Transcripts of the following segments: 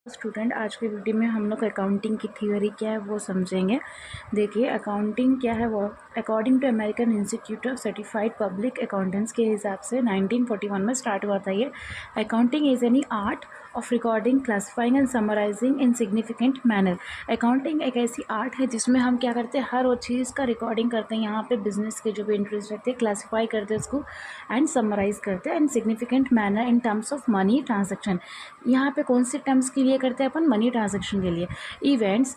Student, आज के video में हम लोग अकाउंटिंग की थ्योरी क्या है वो समझेंगे। देखिए, अकाउंटिंग क्या है वो according to American Institute of Certified Public Accountants के हिसाब से 1941 में स्टार्ट हुआ था। ये accounting is any art of recording, classifying and summarising in significant manner. Accounting एक ऐसी आर्ट है जिसमें हम क्या करते हैं, हर वो चीज़ का रिकॉर्डिंग करते हैं। यहाँ पे बिजनेस के जो भी इंटरेस्ट रहते हैं क्लासीफाई करते हैं उसको एंड समराइज करते हैं इन significant manner in terms of money transaction. यहाँ पे कौन से टर्म्स के लिए करते हैं अपन, मनी ट्रांजेक्शन के लिए। Events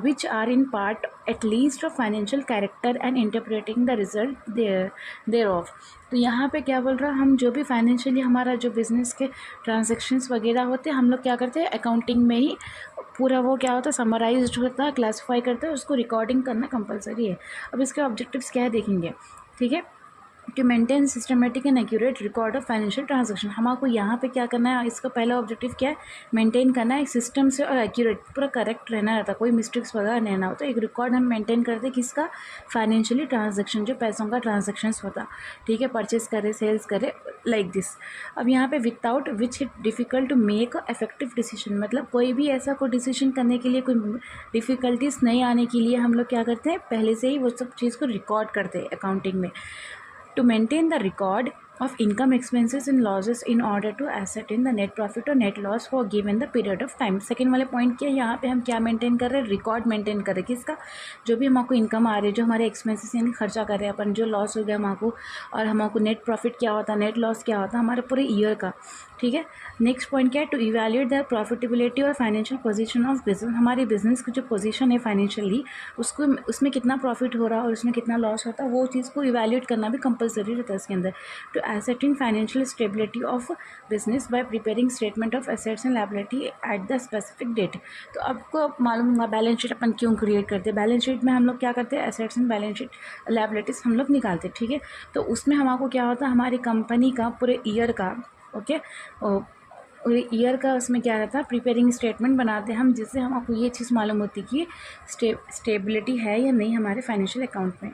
which are in part at least of financial character and interpreting the result thereof. तो यहाँ पे क्या बोल रहा है, हम जो भी फाइनेंशियली हमारा जो बिज़नेस के ट्रांजेक्शन्स वगैरह होते हैं हम लोग क्या करते हैं अकाउंटिंग में ही पूरा वो क्या होता है समराइज्ड होता है, क्लासीफाई करते हैं, उसको रिकॉर्डिंग करना कंपलसरी है। अब इसके ऑब्जेक्टिव्स क्या है देखेंगे, ठीक है। To maintain systematic and accurate record of financial transaction. हमको यहाँ पे क्या करना है, इसका पहला ऑब्जेक्टिव क्या है, मेंटेन करना है एक सिस्टम से और एक्यूरेट पूरा करेक्ट रहना रहता, कोई मिस्टेक्स वगैरह नहीं ना हो। तो एक रिकॉर्ड हम मेंटेन करते हैं किसका, फाइनेंशियली ट्रांजेक्शन, जो पैसों का ट्रांजेक्शन्स होता, ठीक है, परचेज करे सेल्स करे लाइक दिस। अब यहाँ पे without which it difficult to make effective decision, मतलब कोई भी ऐसा कोई डिसीजन करने के लिए कोई डिफ़िकल्टीज नहीं आने के लिए हम लोग क्या करते हैं, पहले से ही वो सब चीज़ को रिकॉर्ड करते हैं अकाउंटिंग में। To maintain the record of income, expenses and losses in order to ascertain the net profit or net loss for given the period of time। Second वाले पॉइंट क्या है, यहाँ पे हम क्या मेंटेन कर रहे हैं, रिकॉर्ड मेंटेन कर रहे हैं किसका, जो भी हमको इनकम आ रही है, जो हमारे एक्सपेंसेस यानी खर्चा कर रहे हैं अपन, जो लॉस हो गया हमको, और हमको नेट प्रॉफिट क्या होता है, नेट लॉस क्या होता है हमारे पूरे ईयर का, ठीक है। नेक्स्ट पॉइंट क्या है, टू इवैल्यूएट द प्रॉफिटेबिलिटी और फाइनेंशियल पोजीशन ऑफ बिजनेस। हमारी बिजनेस की जो पोजीशन है फाइनेंशियली, उसको उसमें कितना प्रॉफिट हो रहा है और उसमें कितना लॉस होता है, वो चीज़ को इवैल्यूएट करना भी कंपलसरी रहता है इसके अंदर। To ascertain financial stability of business by preparing statement of assets and liability at the specific date। तो आपको मालूम होगा बैलेंस शीट अपन क्यों क्रिएट करते हैं। बैलेंस शीट में हम लोग क्या करते हैं, assets and balance sheet liabilities हम लोग निकालते हैं, ठीक है। तो उसमें हमको क्या होता है, हमारी कंपनी का पूरे ईयर का, ओके, ईयर का उसमें क्या रहता है, प्रिपेयरिंग स्टेटमेंट बनाते हैं हम, जिससे हमको ये चीज़ मालूम होती है कि स्टेबिलिटी है या नहीं हमारे फाइनेंशियल अकाउंट में।